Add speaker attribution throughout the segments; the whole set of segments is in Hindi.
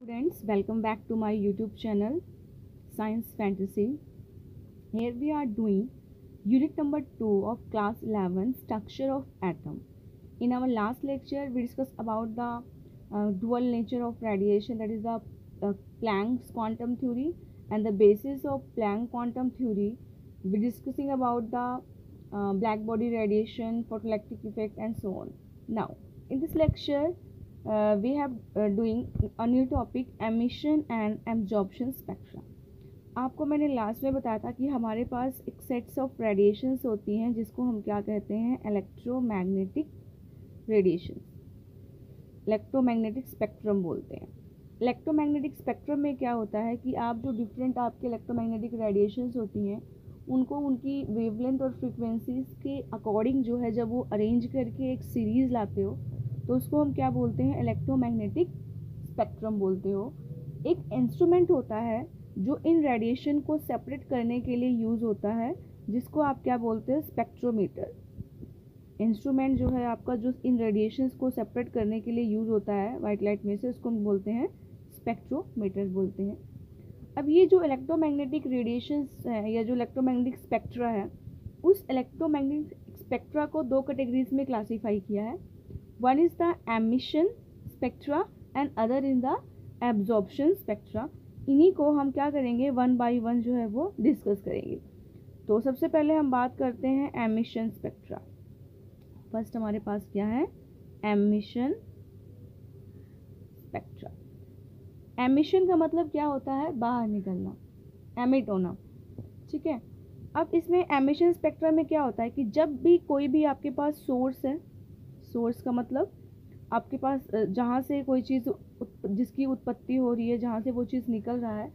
Speaker 1: Students, welcome back to my YouTube channel Science Fantasy. Here we are doing unit number 2 of class 11 structure of atom. In our last lecture we discussed about the dual nature of radiation, that is the Planck's quantum theory and the basis of Planck quantum theory. We discussing about the black body radiation, photoelectric effect and so on. Now in this lecture we have doing a new topic emission and absorption spectra. आपको मैंने लास्ट में बताया था कि हमारे पास एक सेट्स ऑफ रेडिएशंस होती हैं जिसको हम क्या कहते हैं, इलेक्ट्रोमैग्नेटिक रेडिएशन, इलेक्ट्रोमैग्नेटिक स्पेक्ट्रम बोलते हैं। इलेक्ट्रोमैग्नेटिक स्पेक्ट्रम में क्या होता है कि आप जो डिफरेंट आपके इलेक्ट्रोमैग्नेटिक रेडिएशंस होती हैं उनको उनकी वेवलेंथ और फ्रीक्वेंसीज के अकॉर्डिंग जो है जब वो अरेंज करके एक सीरीज़ लाते हो तो उसको हम क्या बोलते हैं, इलेक्ट्रोमैग्नेटिक स्पेक्ट्रम बोलते हो। एक इंस्ट्रूमेंट होता है जो इन रेडिएशन को सेपरेट करने के लिए यूज़ होता है जिसको आप क्या बोलते हैं, स्पेक्ट्रोमीटर। इंस्ट्रूमेंट जो है आपका जो इन रेडिएशंस को सेपरेट करने के लिए यूज़ होता है वाइट लाइट में से, उसको हम बोलते हैं स्पेक्ट्रोमीटर बोलते हैं। अब ये जो इलेक्ट्रोमैग्नेटिक रेडिएशंस है या जो इलेक्ट्रोमैग्नेटिक स्पेक्ट्रा है, उस इलेक्ट्रोमैग्नेटिक स्पेक्ट्रा को दो कैटेगरीज में क्लासीफाई किया है। One is the emission spectra and other in the absorption spectra. इन्हीं को हम क्या करेंगे, वन बाय वन जो है वो डिस्कस करेंगे। तो सबसे पहले हम बात करते हैं एमिशन स्पेक्ट्रा। फर्स्ट हमारे पास क्या है, एमिशन स्पेक्ट्रा। एमिशन का मतलब क्या होता है, बाहर निकलना, एमिट होना, ठीक है। अब इसमें एमिशन स्पेक्ट्रा में क्या होता है कि जब भी कोई भी आपके पास सोर्स है, सोर्स का मतलब आपके पास जहाँ से कोई चीज़ जिसकी उत्पत्ति हो रही है, जहाँ से वो चीज़ निकल रहा है,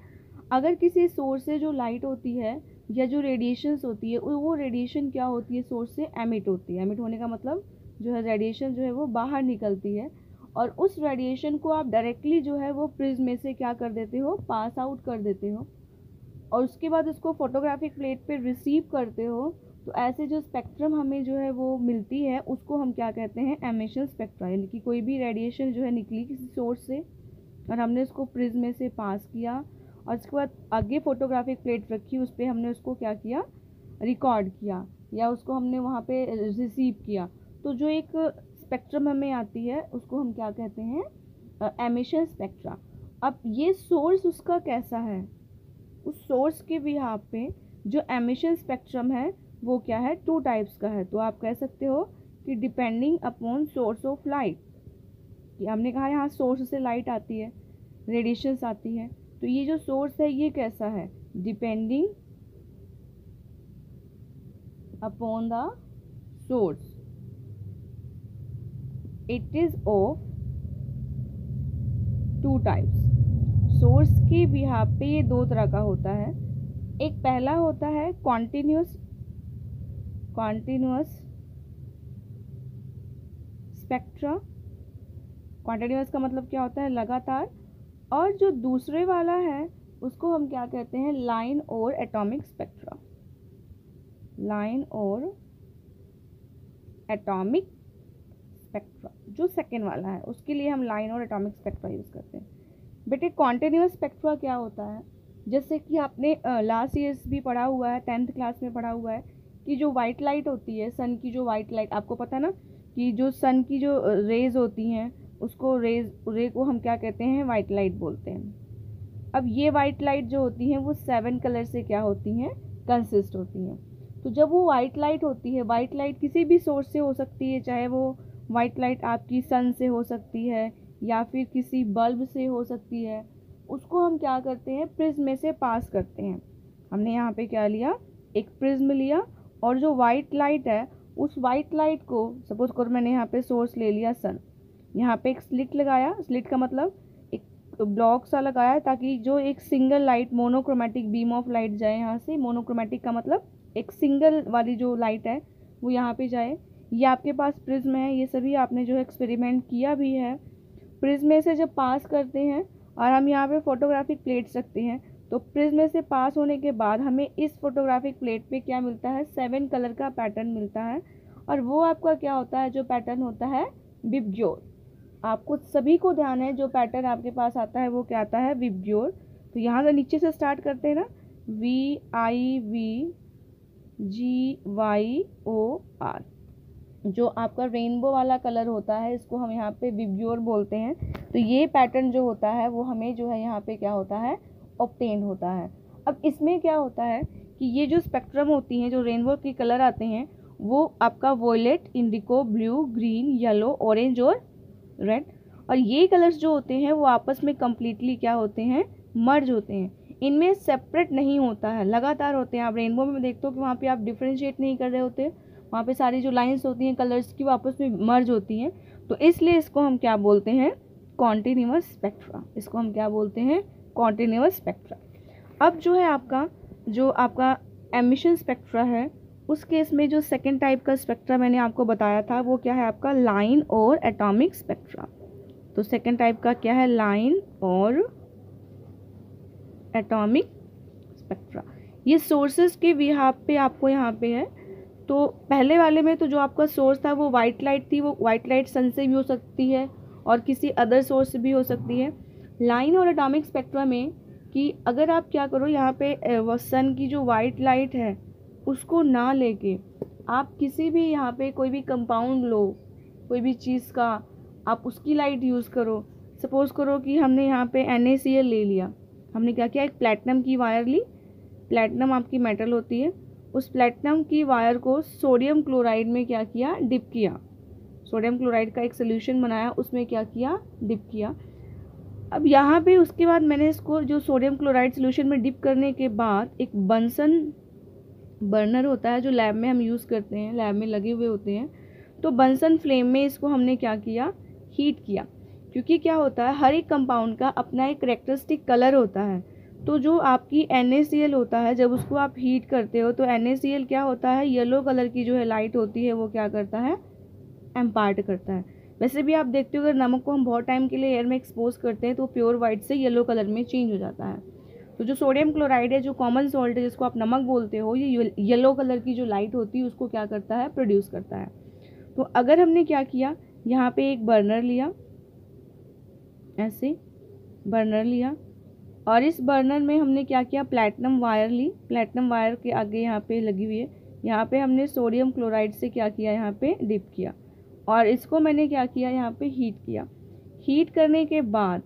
Speaker 1: अगर किसी सोर्स से जो लाइट होती है या जो रेडिएशंस होती है वो रेडिएशन क्या होती है, सोर्स से एमिट होती है। एमिट होने का मतलब जो है रेडिएशन जो है वो बाहर निकलती है और उस रेडिएशन को आप डायरेक्टली जो है वो प्रिज्म में से क्या कर देते हो, पास आउट कर देते हो और उसके बाद उसको फोटोग्राफिक प्लेट पे रिसीव करते हो। तो ऐसे जो स्पेक्ट्रम हमें जो है वो मिलती है उसको हम क्या कहते हैं, एमिशन स्पेक्ट्रा। यानी कि कोई भी रेडिएशन जो है निकली किसी सोर्स से और हमने उसको प्रिज्म में से पास किया और उसके बाद आगे फोटोग्राफिक प्लेट रखी, उस पर हमने उसको क्या किया, रिकॉर्ड किया या उसको हमने वहाँ पे रिसीव किया, तो जो एक स्पेक्ट्रम हमें आती है उसको हम क्या कहते हैं, एमिशन स्पेक्ट्रा। अब ये सोर्स उसका कैसा है, उस सोर्स के बिहाफ पे जो एमिशन स्पेक्ट्रम है वो क्या है, टू टाइप्स का है। तो आप कह सकते हो कि depending upon source of light, कि हमने कहा यहाँ सोर्स से लाइट आती है, रेडिएशंस आती है, तो ये जो सोर्स है ये कैसा है, depending upon the source it is of two types. Source के बिहाफ पे ये दो तरह का होता है। एक पहला होता है कॉन्टिन्यूस स्पेक्ट्रा। कॉन्टिन्यूस का मतलब क्या होता है, लगातार। और जो दूसरे वाला है उसको हम क्या कहते हैं, लाइन और एटॉमिक स्पेक्ट्रा। लाइन और एटॉमिक स्पेक्ट्रा जो सेकेंड वाला है उसके लिए हम लाइन और एटॉमिक स्पेक्ट्रा यूज़ करते हैं। बेटे कॉन्टिन्यूस स्पेक्ट्रा क्या होता है, जैसे कि आपने लास्ट ईयर्स भी पढ़ा हुआ है, 10th क्लास में पढ़ा हुआ है कि जो वाइट लाइट होती है, सन की जो वाइट लाइट, आपको पता ना कि जो सन की जो रेज होती हैं उसको रे को हम क्या कहते हैं, वाइट लाइट बोलते हैं। अब ये वाइट लाइट जो होती हैं वो 7 कलर से क्या होती हैं, कंसिस्ट होती हैं। तो जब वो वाइट लाइट होती है, वाइट लाइट किसी भी सोर्स से हो सकती है, चाहे वो वाइट लाइट आपकी सन से हो सकती है या फिर किसी बल्ब से हो सकती है, उसको हम क्या करते हैं, प्रिज्म में से पास करते हैं। हमने यहाँ पे क्या लिया, एक प्रिज्म लिया और जो वाइट लाइट है उस वाइट लाइट को, सपोज करो मैंने यहाँ पे सोर्स ले लिया सन, यहाँ पे एक स्लिट लगाया, स्लिट का मतलब एक ब्लॉक सा लगाया ताकि जो एक single light, monochromatic beam of light जाए यहाँ से। मोनोक्रोमेटिक का मतलब एक सिंगल वाली जो लाइट है वो यहाँ पे जाए। ये आपके पास प्रिज्म है, ये सभी आपने जो एक्सपेरिमेंट किया भी है। प्रिज्म में से जब पास करते हैं और हम यहाँ पे फोटोग्राफिक प्लेट्स रखते हैं तो प्रिज्म में से पास होने के बाद हमें इस फोटोग्राफिक प्लेट पे क्या मिलता है, 7 कलर का पैटर्न मिलता है। और वो आपका क्या होता है, जो पैटर्न होता है विबग्योर। आपको सभी को ध्यान है जो पैटर्न आपके पास आता है वो क्या आता है, विब्ग्योर। तो यहाँ से नीचे से स्टार्ट करते हैं ना, VIVGYOR, जो आपका रेनबो वाला कलर होता है इसको हम यहाँ पे विब्ग्योर बोलते हैं। तो ये पैटर्न जो होता है वो हमें जो है यहाँ पे क्या होता है, ऑब्टेन होता है। अब इसमें क्या होता है कि ये जो स्पेक्ट्रम होती हैं, जो रेनबो के कलर आते हैं, वो आपका वॉयलेट, इंडिको, ब्लू, ग्रीन, येलो, ऑरेंज और रेड, और ये कलर्स जो होते हैं वो आपस में कम्प्लीटली क्या होते हैं, मर्ज होते हैं। इनमें सेपरेट नहीं होता है, लगातार होते हैं। आप रेनबो में देखते हो कि वहाँ पे आप डिफ्रेंशिएट नहीं कर रहे होते, वहाँ पे सारी जो लाइंस होती हैं कलर्स की वो आपस में मर्ज होती हैं। तो इसलिए इसको हम क्या बोलते हैं, कॉन्टिन्यूअस स्पेक्ट्रा। इसको हम क्या बोलते हैं, कॉन्टिन्यूअस स्पेक्ट्रा। अब जो है आपका जो आपका एमिशन स्पेक्ट्रा है, उस केस में जो सेकेंड टाइप का स्पेक्ट्रा मैंने आपको बताया था वो क्या है आपका, लाइन और एटॉमिक स्पेक्ट्रा। तो सेकेंड टाइप का क्या है, लाइन और एटॉमिक स्पेक्ट्रा। ये सोर्सेज के बिहाफ पे आपको यहाँ पे है। तो पहले वाले में तो जो आपका सोर्स था वो वाइट लाइट थी, वो वाइट लाइट सन से भी हो सकती है और किसी अदर सोर्स से भी हो सकती है। लाइन और एटॉमिक स्पेक्ट्रा में कि अगर आप क्या करो, यहाँ पे वो सन की जो वाइट लाइट है उसको ना लेके आप किसी भी यहाँ पे कोई भी कंपाउंड लो, कोई भी चीज़ का आप उसकी लाइट यूज़ करो। सपोज़ करो कि हमने यहाँ पे NaCl ले लिया, हमने क्या किया, एक प्लैटिनम की वायर ली। प्लैटिनम आपकी मेटल होती है, उस प्लैटिनम की वायर को सोडियम क्लोराइड में क्या किया, डिप किया। सोडियम क्लोराइड का एक सोल्यूशन बनाया, उसमें क्या किया, डिप किया। अब यहाँ पे उसके बाद मैंने इसको जो सोडियम क्लोराइड सोल्यूशन में डिप करने के बाद एक बंसन बर्नर होता है जो लैब में हम यूज़ करते हैं, लैब में लगे हुए होते हैं। तो बंसन फ्लेम में इसको हमने क्या किया, हीट किया। क्योंकि क्या होता है, हर एक कंपाउंड का अपना एक कैरेक्टरिस्टिक कलर होता है। तो जो आपकी NaCl होता है, जब उसको आप हीट करते हो तो NaCl क्या होता है, येलो कलर की जो है लाइट होती है वो क्या करता है, इम्पार्ट करता है। वैसे भी आप देखते हो अगर नमक को हम बहुत टाइम के लिए एयर में एक्सपोज करते हैं तो प्योर वाइट से येलो कलर में चेंज हो जाता है। तो जो सोडियम क्लोराइड है, जो कॉमन सॉल्ट है जिसको आप नमक बोलते हो, ये येलो कलर की जो लाइट होती है उसको क्या करता है, प्रोड्यूस करता है। तो अगर हमने क्या किया, यहाँ पे एक बर्नर लिया, ऐसे बर्नर लिया, और इस बर्नर में हमने क्या किया, प्लैटिनम वायर ली। प्लैटिनम वायर के आगे यहाँ पे लगी हुई है, यहाँ पे हमने सोडियम क्लोराइड से क्या किया, यहाँ पे डिप किया, और इसको मैंने क्या किया, यहाँ पे हीट किया। हीट करने के बाद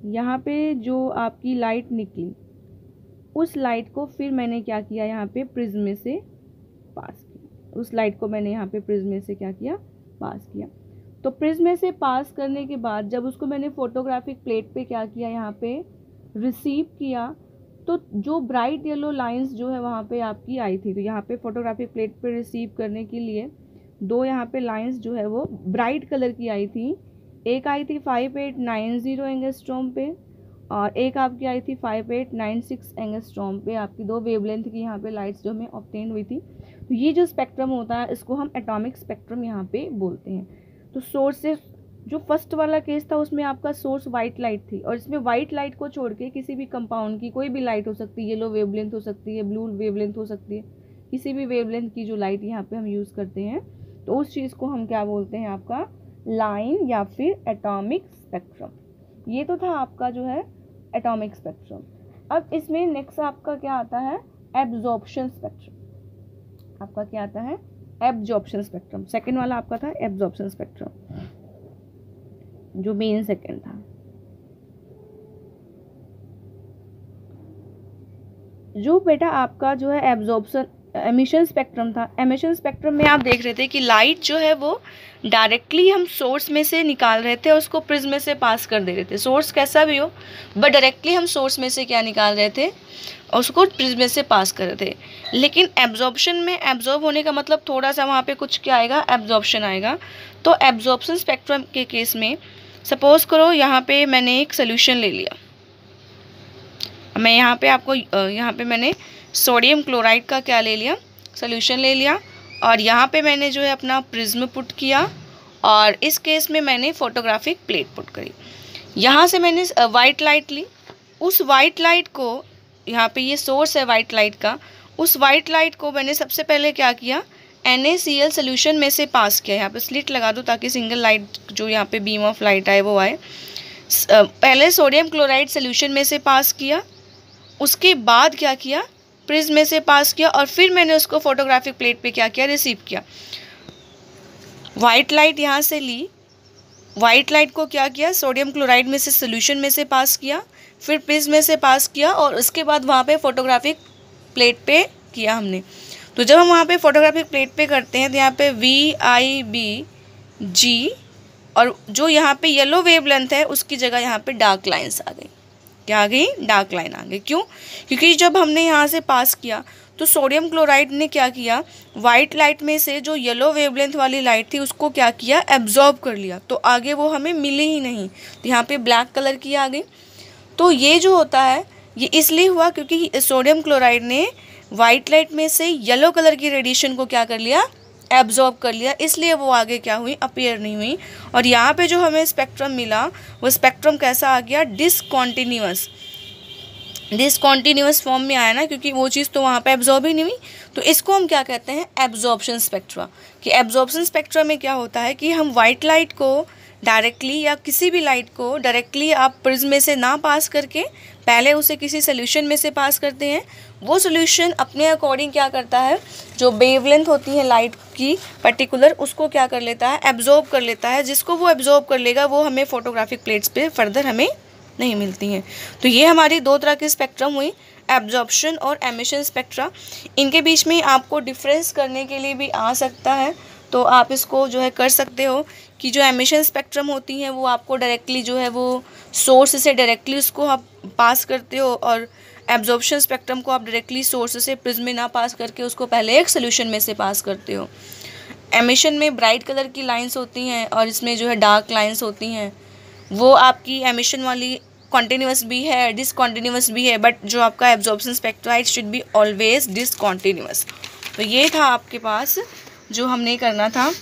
Speaker 1: यहाँ पे जो आपकी लाइट निकली, उस लाइट को फिर मैंने क्या किया, यहाँ पे प्रिज्म में से पास किया। उस लाइट को मैंने यहाँ पे प्रिज्म में से क्या किया, पास किया। तो प्रिज्म में से पास करने के बाद जब उसको मैंने फोटोग्राफिक प्लेट पे क्या किया, यहाँ पे रिसीव किया, तो जो ब्राइट येलो लाइंस जो है वहाँ पे आपकी आई थी। तो यहाँ पे फोटोग्राफिक प्लेट पे रिसीव करने के लिए दो यहाँ पे लाइंस जो है वो ब्राइट कलर की आई थी। एक आई थी 5890 एंगस्ट्रॉम पे और एक आपकी आई थी 5896 एंगस्ट्रॉम पे। आपकी दो वेवलेंथ की यहाँ पे लाइट्स जो हमें ऑब्टेन हुई थी। तो ये जो स्पेक्ट्रम होता है इसको हम एटॉमिक स्पेक्ट्रम यहाँ पे बोलते हैं। तो सोर्स से जो फर्स्ट वाला केस था उसमें आपका सोर्स वाइट लाइट थी, और इसमें वाइट लाइट को छोड़ के किसी भी कंपाउंड की कोई भी लाइट हो सकती है, येलो वेवलेंथ हो सकती है, ब्लू वेवलेंथ हो सकती है, किसी भी वेवलेंथ की जो लाइट यहाँ पे हम यूज़ करते हैं तो उस चीज़ को हम क्या बोलते हैं, आपका लाइन या फिर एटॉमिक स्पेक्ट्रम। ये तो था आपका जो है एटॉमिक स्पेक्ट्रम। अब इसमें नेक्स्ट आपका क्या आता है, एब्जॉर्प्शन स्पेक्ट्रम। आपका क्या आता है, एब्जॉर्प्शन स्पेक्ट्रम। सेकंड वाला आपका था एब्जॉर्प्शन स्पेक्ट्रम, जो मेन सेकंड था। जो बेटा आपका जो है एब्जॉर्प्शन एमिशन स्पेक्ट्रम था, एमिशन स्पेक्ट्रम में आप देख रहे थे कि लाइट जो है वो डायरेक्टली हम सोर्स में से निकाल रहे थे और उसको प्रिज्म में से पास कर दे रहे थे। सोर्स कैसा भी हो बट डायरेक्टली हम सोर्स में से क्या निकाल रहे थे, उसको प्रिज्म में से पास कर रहे थे। लेकिन एब्जॉर्प्शन में एब्जॉर्ब होने का मतलब थोड़ा सा वहाँ पे कुछ क्या आएगा, एब्जॉर्प्शन आएगा। तो एब्जॉर्प्शन स्पेक्ट्रम के केस में सपोज करो यहाँ पे मैंने एक सोल्यूशन ले लिया, मैं यहाँ पे आपको यहाँ पे मैंने सोडियम क्लोराइड का क्या ले लिया, सोल्यूशन ले लिया, और यहाँ पे मैंने जो है अपना प्रिज्म पुट किया, और इस केस में मैंने फोटोग्राफिक प्लेट पुट करी। यहाँ से मैंने वाइट लाइट ली, उस वाइट लाइट को यहाँ पे ये सोर्स है वाइट लाइट का, उस वाइट लाइट को मैंने सबसे पहले क्या किया, NaCl सोल्यूशन में से पास किया, यहाँ पे स्लिट लगा दो ताकि सिंगल लाइट जो यहाँ पे बीम ऑफ लाइट आए वो आए। पहले सोडियम क्लोराइड सोल्यूशन में से पास किया, उसके बाद क्या किया, प्रिज्म में से पास किया, और फिर मैंने उसको फोटोग्राफिक प्लेट पे क्या किया, रिसीव किया। वाइट लाइट यहाँ से ली, वाइट लाइट को क्या किया, सोडियम क्लोराइड में से सोल्यूशन में से पास किया, फिर प्रिज्म में से पास किया, और उसके बाद वहाँ पे फोटोग्राफिक प्लेट पे किया हमने। तो जब हम वहाँ पे फोटोग्राफिक प्लेट पे करते हैं तो यहाँ पे VIBG, और जो यहाँ पे येलो वेवलेंथ है उसकी जगह यहाँ पे डार्क लाइन्स आ गई। क्या आ गई, डार्क लाइन आ गई। क्यों, क्योंकि जब हमने यहाँ से पास किया तो सोडियम क्लोराइड ने क्या किया, वाइट लाइट में से जो येलो वेवलेंथ वाली लाइट थी उसको क्या किया, एब्जॉर्ब कर लिया, तो आगे वो हमें मिली ही नहीं, तो यहाँ पे ब्लैक कलर की आ गई। तो ये जो होता है ये इसलिए हुआ क्योंकि सोडियम क्लोराइड ने वाइट लाइट में से येलो कलर की रेडिएशन को क्या कर लिया, एब्जॉर्ब कर लिया, इसलिए वो आगे क्या हुई, अपीयर नहीं हुई। और यहाँ पे जो हमें स्पेक्ट्रम मिला वो स्पेक्ट्रम कैसा आ गया, डिसकॉन्टिन्यूअस फॉर्म में आया ना, क्योंकि वो चीज़ तो वहाँ पे एब्जॉर्ब ही नहीं हुई। तो इसको हम क्या कहते हैं, एब्जॉर्प्शन स्पेक्ट्रा। कि एब्जॉर्प्शन स्पेक्ट्रा में क्या होता है कि हम वाइट लाइट को डायरेक्टली या किसी भी लाइट को डायरेक्टली आप प्रिज्म में से ना पास करके पहले उसे किसी सोल्यूशन में से पास करते हैं। वो सोल्यूशन अपने अकॉर्डिंग क्या करता है, जो वेवलेंथ होती है लाइट की पर्टिकुलर, उसको क्या कर लेता है, एब्जॉर्ब कर लेता है। जिसको वो एब्जॉर्ब कर लेगा वो हमें फोटोग्राफिक प्लेट्स पे फर्दर हमें नहीं मिलती हैं। तो ये हमारी दो तरह की स्पेक्ट्रम हुई, एब्जॉर्प्शन और एमिशन स्पेक्ट्रा। इनके बीच में आपको डिफरेंस करने के लिए भी आ सकता है, तो आप इसको जो है कर सकते हो कि जो एमिशन स्पेक्ट्रम होती हैं वो आपको डायरेक्टली जो है वो सोर्स से डायरेक्टली उसको आप पास करते हो, और एब्जॉर्प्शन स्पेक्ट्रम को आप डायरेक्टली सोर्स से प्रिज्म में ना पास करके उसको पहले एक सोल्यूशन में से पास करते हो। एमिशन में ब्राइट कलर की लाइंस होती हैं और इसमें जो है डार्क लाइंस होती हैं। वो आपकी एमिशन वाली कॉन्टीन्यूअस भी है, डिसकॉन्टीन्यूअस भी है, बट जो आपका absorption spectra it should be always discontinuous. तो ये था आपके पास जो हमने करना था।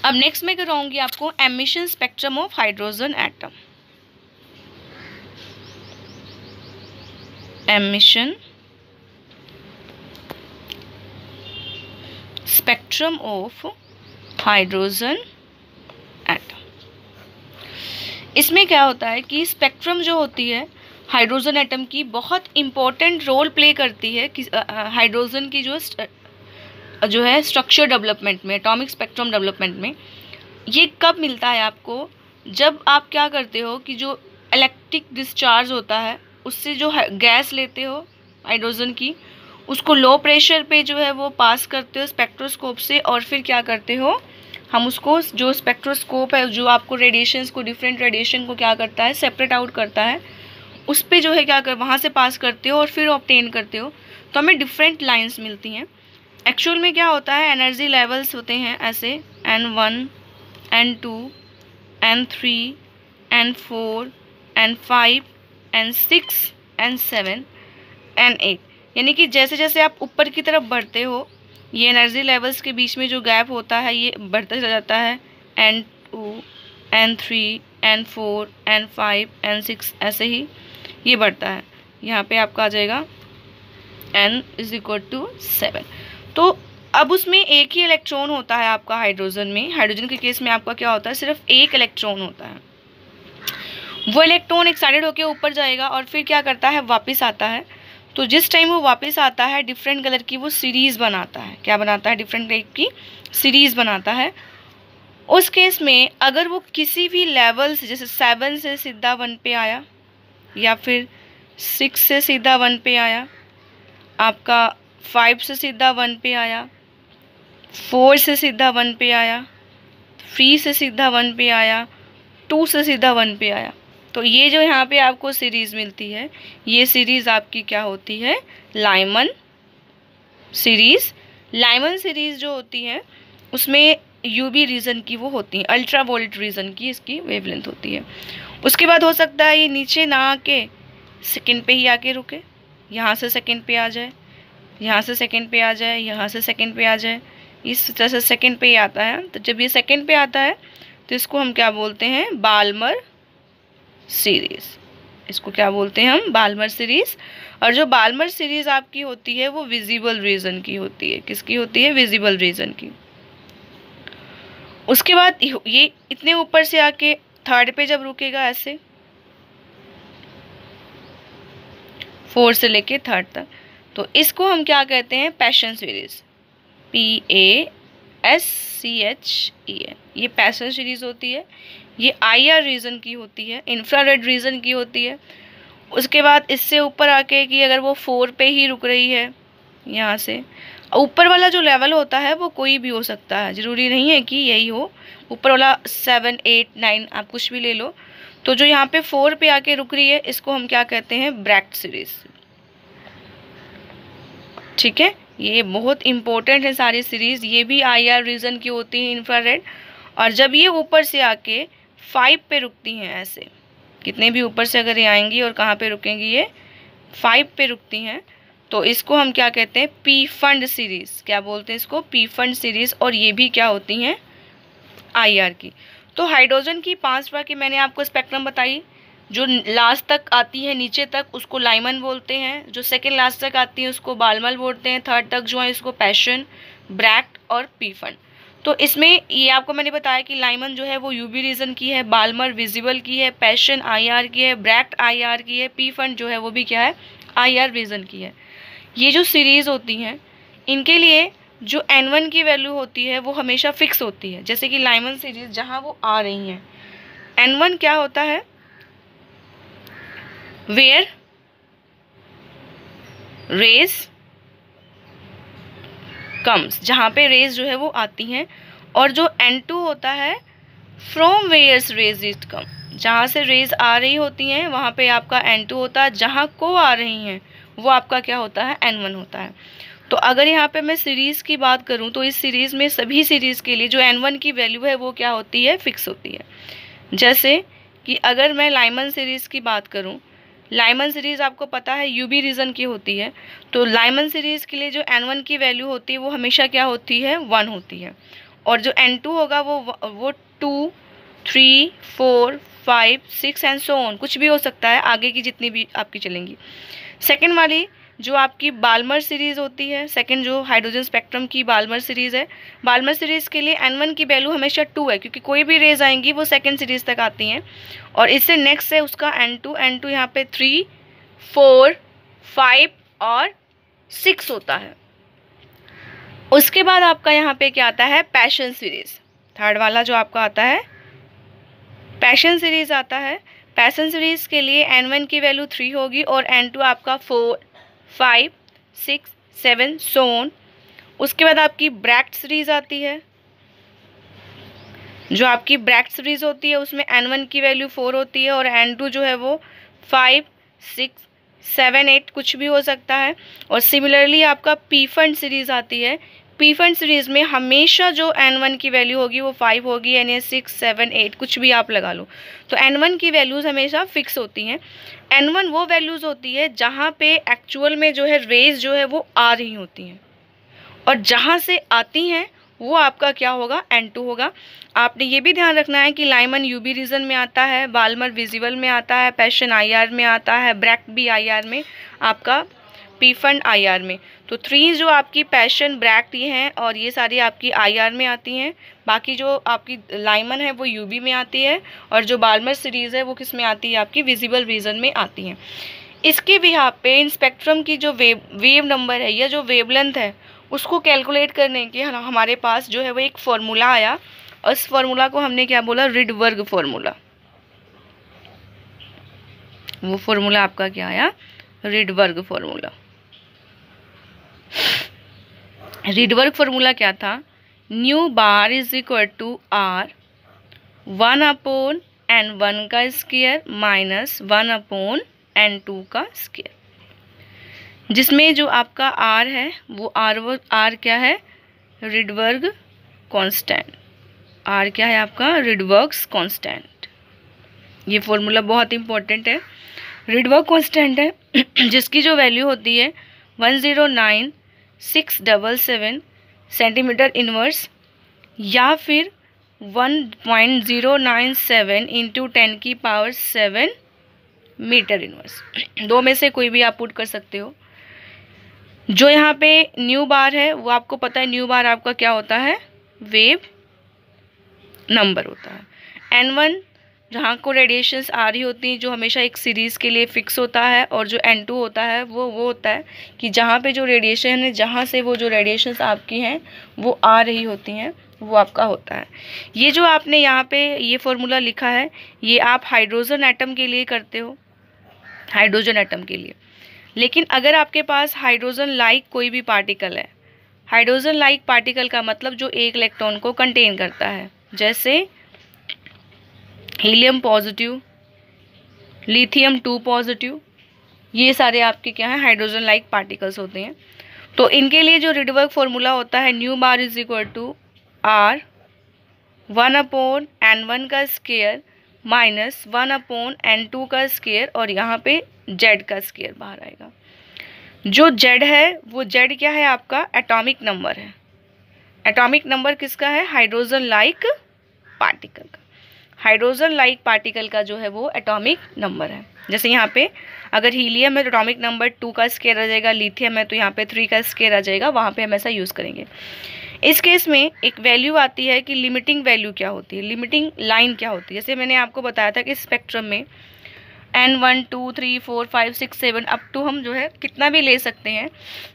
Speaker 1: अब नेक्स्ट मैं कराऊंगी आपको emission spectrum of hydrogen atom. Emission spectrum of hydrogen atom. इसमें क्या होता है कि स्पेक्ट्रम जो होती है हाइड्रोजन एटम की बहुत इम्पोर्टेंट रोल प्ले करती है कि हाइड्रोजन की जो है स्ट्रक्चर डेवलपमेंट में, एटॉमिक स्पेक्ट्रम डेवलपमेंट में। ये कब मिलता है आपको, जब आप क्या करते हो कि जो इलेक्ट्रिक डिस्चार्ज होता है उससे जो गैस लेते हो हाइड्रोजन की, उसको लो प्रेशर पे जो है वो पास करते हो स्पेक्ट्रोस्कोप से, और फिर क्या करते हो, हम उसको जो स्पेक्ट्रोस्कोप है जो आपको रेडिएशंस को, डिफरेंट रेडिएशन को क्या करता है, सेपरेट आउट करता है, उस पर जो है क्या कर वहाँ से पास करते हो और फिर ऑब्टेन करते हो, तो हमें डिफरेंट लाइंस मिलती हैं। एक्चुअल में क्या होता है, एनर्जी लेवल्स होते हैं ऐसे N1 N2 N3 N4 N5 N6 N7 N8, यानी कि जैसे जैसे आप ऊपर की तरफ बढ़ते हो ये एनर्जी लेवल्स के बीच में जो गैप होता है ये बढ़ता चला जाता है, N2 N3 N4 N5 N6 ऐसे ही ये बढ़ता है। यहाँ पे आपका आ जाएगा N = 7। तो अब उसमें एक ही इलेक्ट्रॉन होता है आपका हाइड्रोजन में। हाइड्रोजन के केस में आपका क्या होता है, सिर्फ एक इलेक्ट्रॉन होता है। वो इलेक्ट्रॉन एक्साइटेड होकर ऊपर जाएगा और फिर क्या करता है, वापस आता है। तो जिस टाइम वो वापस आता है डिफरेंट कलर की वो सीरीज़ बनाता है। क्या बनाता है, डिफरेंट टाइप की सीरीज़ बनाता है। उस केस में अगर वो किसी भी लेवल से, जैसे 7 से सीधा 1 पे आया, या फिर 6 से सीधा 1 पे आया, आपका 5 से सीधा 1 पे आया, 4 से सीधा 1 पे आया, 3 से सीधा 1 पे आया, 2 से सीधा 1 पे आया, तो ये जो यहाँ पे आपको सीरीज़ मिलती है ये सीरीज़ आपकी क्या होती है, लाइमन सीरीज़। लाइमन सीरीज़ जो होती है उसमें यूवी रीजन की वो होती है, अल्ट्रा वोलेट रीजन की इसकी वेवलेंथ होती है। उसके बाद हो सकता है ये नीचे ना आके सेकंड पे ही आके रुके, यहाँ से सेकंड पे आ जाए, यहाँ से सेकंड पे आ जाए, यहाँ से सेकंड पे आ जाए, इस तरह से सेकंड पे ही आता है। तो जब ये सेकंड पे आता है तो इसको हम क्या बोलते हैं, बाल्मर सीरीज़। इसको क्या बोलते हैं हम, बाल्मर सीरीज। और जो बाल्मर सीरीज आपकी होती है वो विजिबल रीजन की होती है। किसकी होती है, विजिबल रीजन की। उसके बाद ये इतने ऊपर से आके थर्ड पे जब रुकेगा ऐसे 4 से लेके थर्ड तक, तो इसको हम क्या कहते हैं, पैशन सीरीज, PASCHEN। ये पैशन सीरीज होती है। ये IR रीजन की होती है, इंफ्रारेड रीजन की होती है। उसके बाद इससे ऊपर आके कि अगर वो 4 पे ही रुक रही है, यहाँ से ऊपर वाला जो लेवल होता है वो कोई भी हो सकता है, ज़रूरी नहीं है कि यही हो। ऊपर वाला 7, 8, 9 आप कुछ भी ले लो। तो जो यहाँ पे 4 पे आके रुक रही है इसको हम क्या कहते हैं, ब्रैक्ट सीरीज। ठीक है, ये बहुत इंपॉर्टेंट है सारी सीरीज। ये भी IR रीजन की होती है, इंफ्रारेड। और जब ये ऊपर से आके 5 पे रुकती हैं, ऐसे कितने भी ऊपर से अगर ये आएंगी और कहाँ पे रुकेंगी, ये 5 पे रुकती हैं, तो इसको हम क्या कहते हैं, पी फंड सीरीज। क्या बोलते हैं इसको, पी फंड सीरीज। और ये भी क्या होती हैं, IR की। तो हाइड्रोजन की 5 प्रकार की मैंने आपको स्पेक्ट्रम बताई। जो लास्ट तक आती है नीचे तक उसको लाइमन बोलते हैं, जो सेकेंड लास्ट तक आती है उसको बाल्मर बोलते हैं, थर्ड तक जो है इसको पैशन, ब्रैक्ट और पी फंड। तो इसमें ये आपको मैंने बताया कि लाइमन जो है वो UV रीजन की है, बाल्मर विजिबल की है, पैशन IR की है, ब्रैक्ट IR की है, पी फंड जो है वो भी क्या है, IR रीजन की है। ये जो सीरीज़ होती हैं इनके लिए जो N1 की वैल्यू होती है वो हमेशा फिक्स होती है। जैसे कि लाइमन सीरीज जहाँ वो आ रही हैं, N1 क्या होता है, वेयर रेज कम्स, जहाँ पे रेज जो है वो आती हैं। और जो N2 होता है, from where's rays is come, जहाँ से रेज आ रही होती हैं वहाँ पे आपका N2 होता है, जहाँ को आ रही हैं वो आपका क्या होता है, N1 होता है। तो अगर यहाँ पे मैं सीरीज़ की बात करूँ तो इस सीरीज़ में सभी सीरीज़ के लिए जो N1 की वैल्यू है वो क्या होती है, फिक्स होती है। जैसे कि अगर मैं लाइमन सीरीज़ की बात करूँ, लाइमन सीरीज़ आपको पता है UV रीजन की होती है। तो लाइमन सीरीज़ के लिए जो N1 की वैल्यू होती है वो हमेशा क्या होती है, 1 होती है। और जो N2 होगा वो 2, 3, 4, 5, 6 एंड सो ऑन, कुछ भी हो सकता है, आगे की जितनी भी आपकी चलेंगी। सेकेंड वाली जो आपकी बाल्मर सीरीज़ होती है, सेकंड जो हाइड्रोजन स्पेक्ट्रम की बाल्मर सीरीज़ है, बाल्मर सीरीज़ के लिए N1 की वैल्यू हमेशा 2 है, क्योंकि कोई भी रेज आएंगी वो सेकंड सीरीज़ तक आती हैं। और इससे नेक्स्ट है उसका N2 यहाँ पे 3, 4, 5 और 6 होता है। उसके बाद आपका यहाँ पे क्या आता है, पैशन सीरीज़। थर्ड वाला जो आपका आता है पैशन सीरीज़ आता है। पैशन सीरीज़ के लिए N1 की वैल्यू 3 होगी और N2 आपका 4, 5, 6, 7 सो ऑन। उसके बाद आपकी ब्रैक्ट सीरीज़ आती है। जो आपकी ब्रैक्ट सीरीज़ होती है उसमें N1 की वैल्यू 4 होती है और N2 जो है वो 5, 6, 7, 8 कुछ भी हो सकता है। और सिमिलरली आपका पी फंड सीरीज़ आती है। पी फंड सीरीज़ में हमेशा जो N1 की वैल्यू होगी वो 5 होगी, यानी 6, 7, 8 कुछ भी आप लगा लो। तो N1 की वैल्यूज़ हमेशा फिक्स होती हैं। N1 वो वैल्यूज़ होती है जहाँ पे एक्चुअल में जो है रेज जो है वो आ रही होती हैं, और जहाँ से आती हैं वो आपका क्या होगा, N2 होगा। आपने ये भी ध्यान रखना है कि लाइमन UV रीजन में आता है, बाल्मर विजिबल में आता है, पैशन IR में आता है, ब्रैक्ट भी IR में, आपका पी फंड IR में। तो 3 जो आपकी पैशन, ब्रैक्ट ये हैं और ये सारी आपकी IR में आती हैं। बाकी जो आपकी लाइमन है वो UV में आती है और जो बाल्मर सीरीज़ है वो किस में आती है, आपकी विजिबल रीजन में आती हैं। इसके भी यहाँ पे इन स्पेक्ट्रम की जो वेव नंबर है या जो वेवलेंथ है उसको कैलकुलेट करने के हमारे पास जो है वो एक फार्मूला आया, और इस फार्मूला को हमने क्या बोला, रिडबर्ग फार्मूला। वो फार्मूला आपका क्या आया, रिडबर्ग फार्मूला। रिडबर्ग फार्मूला क्या था, nu bar is equal to R 1/N1 का स्क्वायर माइनस 1/N2 का स्क्वायर, जिसमें जो आपका R है वो R क्या है, रिडबर्ग कांस्टेंट। R क्या है आपका, रिडबर्ग्स कांस्टेंट। ये फॉर्मूला बहुत इंपॉर्टेंट है। रिडबर्ग कांस्टेंट है जिसकी जो वैल्यू होती है 109,677 सेंटीमीटर इनवर्स, या फिर 1.097 × 10⁻⁷ मीटर इनवर्स। दो में से कोई भी आप पुट कर सकते हो। जो यहाँ पे न्यू बार है वो आपको पता है, न्यू बार आपका क्या होता है, वेव नंबर होता है। N1 जहाँ को रेडिएशंस आ रही होती हैं, जो हमेशा एक सीरीज़ के लिए फिक्स होता है, और जो N2 होता है वो होता है कि जहाँ पे जो रेडिएशन है, जहाँ से वो जो रेडिएशंस आपकी हैं वो आ रही होती हैं, वो आपका होता है। ये जो आपने यहाँ पे ये फॉर्मूला लिखा है, ये आप हाइड्रोजन एटम के लिए करते हो, हाइड्रोजन एटम के लिए। लेकिन अगर आपके पास हाइड्रोजन लाइक कोई भी पार्टिकल है, हाइड्रोजन लाइक पार्टिकल का मतलब जो एक इलेक्ट्रॉन को कंटेन करता है, जैसे हीलियम पॉजिटिव, लिथियम 2 पॉजिटिव, ये सारे आपके क्या हैं, हाइड्रोजन लाइक पार्टिकल्स होते हैं। तो इनके लिए जो रिडवर्क फॉर्मूला होता है, nu bar is equal to R 1/N1 का स्केयर माइनस 1/N2 का स्केयर, और यहाँ पे जेड का स्केयर बाहर आएगा। जो जेड है वो जेड क्या है, आपका एटॉमिक नंबर है। एटॉमिक नंबर किसका है, हाइड्रोजन लाइक पार्टिकल का। हाइड्रोजन लाइक पार्टिकल का जो है वो एटॉमिक नंबर है। जैसे यहाँ पे अगर हीलियम है तो एटॉमिक नंबर 2 का स्केयर आ जाएगा, लिथियम है तो यहाँ पे 3 का स्केयर आ जाएगा, वहाँ पे हम ऐसा यूज़ करेंगे। इस केस में एक वैल्यू आती है कि लिमिटिंग वैल्यू क्या होती है, लिमिटिंग लाइन क्या होती है। जैसे मैंने आपको बताया था कि स्पेक्ट्रम में N1 2 3 4 5 6 7 अप टू हम जो है कितना भी ले सकते हैं।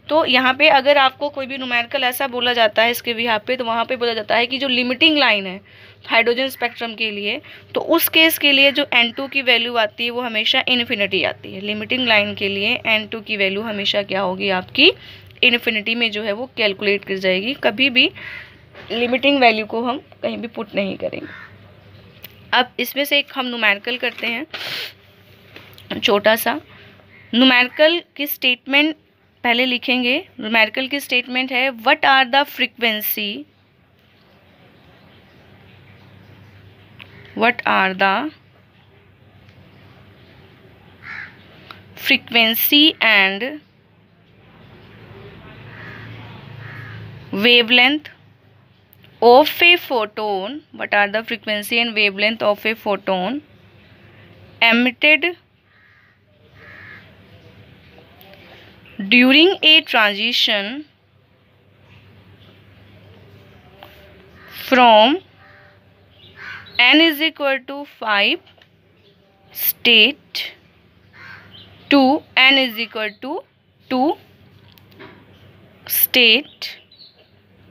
Speaker 1: तो यहाँ पे अगर आपको कोई भी न्यूमेरिकल ऐसा बोला जाता है इसके भी यहाँ पे, तो वहाँ पे बोला जाता है कि जो लिमिटिंग लाइन है हाइड्रोजन स्पेक्ट्रम के लिए, तो उस केस के लिए जो N2 की वैल्यू आती है वो हमेशा इन्फिनिटी आती है। लिमिटिंग लाइन के लिए N2 की वैल्यू हमेशा क्या होगी, आपकी इन्फिनिटी में जो है वो कैलकुलेट कर जाएगी। कभी भी लिमिटिंग वैल्यू को हम कहीं भी पुट नहीं करेंगे। अब इसमें से एक हम न्यूमेरिकल करते हैं, छोटा सा न्यूमेरिकल की स्टेटमेंट पहले लिखेंगे। न्यूमेरिकल की स्टेटमेंट है, what are the frequency, what are the frequency and wavelength of a photon, what are the frequency and wavelength of a photon emitted during a transition from n is equal to 5 state to n is equal to 2 state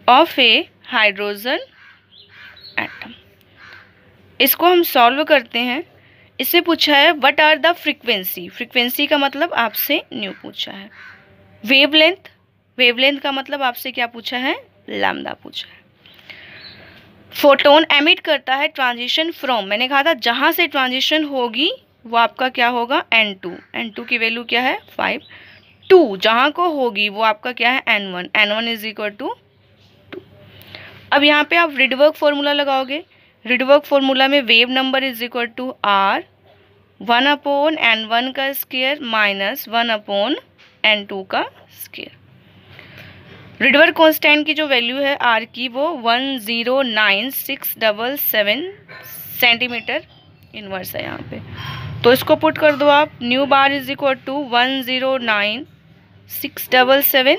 Speaker 1: of a hydrogen atom. इसको हम सॉल्व करते हैं। इससे पूछा है what are the frequency, frequency का मतलब आपसे न्यू पूछा है। वेवलेंथ, वेवलेंथ का मतलब आपसे क्या पूछा है, लैम्डा पूछा है। फोटोन एमिट करता है ट्रांजिशन फ्रॉम, मैंने कहा था जहाँ से ट्रांजिशन होगी वो आपका क्या होगा, N2, N2 की वैल्यू क्या है 5, 2 जहाँ को होगी वो आपका क्या है N1, N1 is equal to. अब यहाँ पे आप रिडवर्क फॉर्मूला लगाओगे। रिडवर्क फॉर्मूला में wave number is equal to R 1/N1 का स्केयर माइनस 1/N2 का स्केयर। रिडवर्क कांस्टेंट की जो वैल्यू है R की वो 109677 सेंटीमीटर इनवर्स है यहाँ पे। तो इसको पुट कर दो आप, new bar is equal to 109677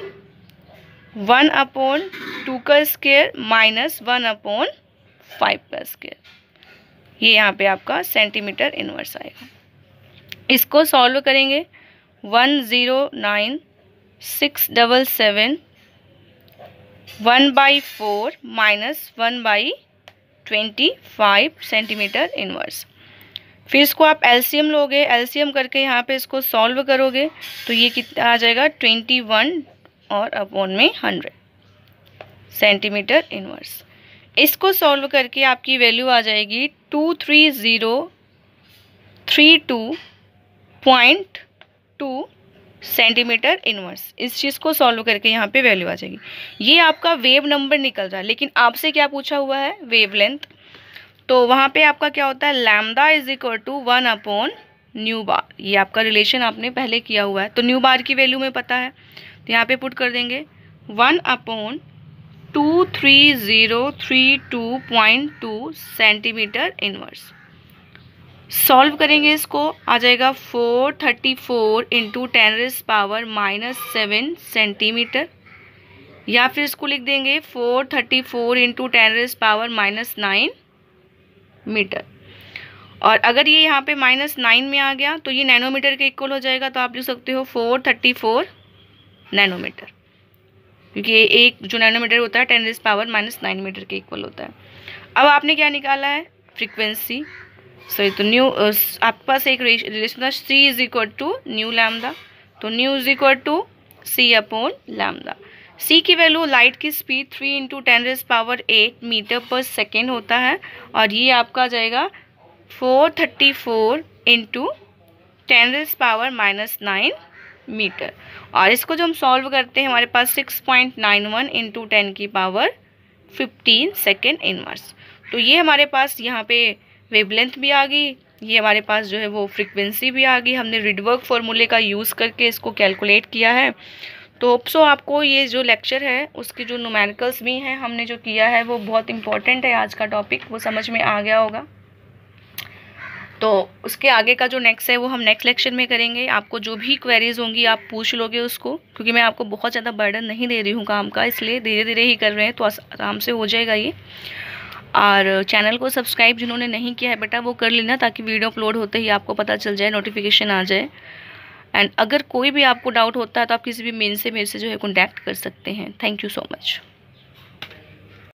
Speaker 1: 1/2 का स्केयर माइनस 1/5 का स्केयर, ये यहाँ पे आपका सेंटीमीटर इनवर्स आएगा। इसको सॉल्व करेंगे, 109677 1/4 माइनस 1/25 सेंटीमीटर इनवर्स। फिर इसको आप एलसीएम लोगे, एलसीएम करके यहाँ पे इसको सॉल्व करोगे तो ये कितना आ जाएगा 21 और अपॉन में 100 सेंटीमीटर इनवर्स। इसको सॉल्व करके आपकी वैल्यू आ जाएगी 23032.2 सेंटीमीटर इनवर्स। इस चीज़ को सॉल्व करके यहाँ पे वैल्यू आ जाएगी। ये आपका वेव नंबर निकल रहा है, लेकिन आपसे क्या पूछा हुआ है, वेवलेंथ। तो वहाँ पे आपका क्या होता है, लैम्डा इज इक्वल टू 1/न्यू बार। ये आपका रिलेशन आपने पहले किया हुआ है, तो न्यू बार की वैल्यू में पता है, तो यहाँ पे पुट कर देंगे 1/23032.2 सेंटीमीटर इनवर्स। सॉल्व करेंगे इसको, आ जाएगा 434 इंटू 10⁻⁻7 सेंटीमीटर, या फिर इसको लिख देंगे 434 इंटू 10⁻⁻9 मीटर। और अगर ये यहाँ पे -9 में आ गया तो ये नैनोमीटर के इक्वल हो जाएगा, तो आप लिख सकते हो 434 नैनोमीटर, क्योंकि ये एक जो नैनोमीटर होता है 10⁻⁻9 मीटर के इक्वल होता है। अब आपने क्या निकाला है, फ्रीक्वेंसी। सॉरी, तो न्यू आपके पास एक रिलेशन था C is equal to nu lambda, तो nu is equal to C upon lambda. C की वैल्यू लाइट की speed 3 into 10⁸ metre per second होता है, और ये आपका आ जाएगा 434 इंटू 10⁻⁻9 मीटर। और इसको जो हम सॉल्व करते हैं हमारे पास 6.91 इंटू 10⁻15 सेकेंड इनवर्स। तो ये हमारे पास यहाँ पे वेवलेंथ भी आ गई, ये हमारे पास जो है वो फ्रीक्वेंसी भी आ गई। हमने रिडवर्क फॉर्मूले का यूज़ करके इसको कैलकुलेट किया है। तो होप सो आपको ये जो लेक्चर है उसके जो न्यूमेरिकल्स भी हैं हमने जो किया है वो बहुत इंपॉर्टेंट है, आज का टॉपिक वो समझ में आ गया होगा। तो उसके आगे का जो नेक्स्ट है वो हम नेक्स्ट लेक्चर में करेंगे। आपको जो भी क्वेरीज होंगी आप पूछ लोगे उसको, क्योंकि मैं आपको बहुत ज़्यादा बर्डन नहीं दे रही हूँ काम का, इसलिए धीरे धीरे ही कर रहे हैं, तो आराम से हो जाएगा ये। और चैनल को सब्सक्राइब जिन्होंने नहीं किया है बेटा वो कर लेना, ताकि वीडियो अपलोड होते ही आपको पता चल जाए, नोटिफिकेशन आ जाए। एंड अगर कोई भी आपको डाउट होता है तो आप किसी भी मेन से मेरे से जो है कॉन्टैक्ट कर सकते हैं। Thank you so much.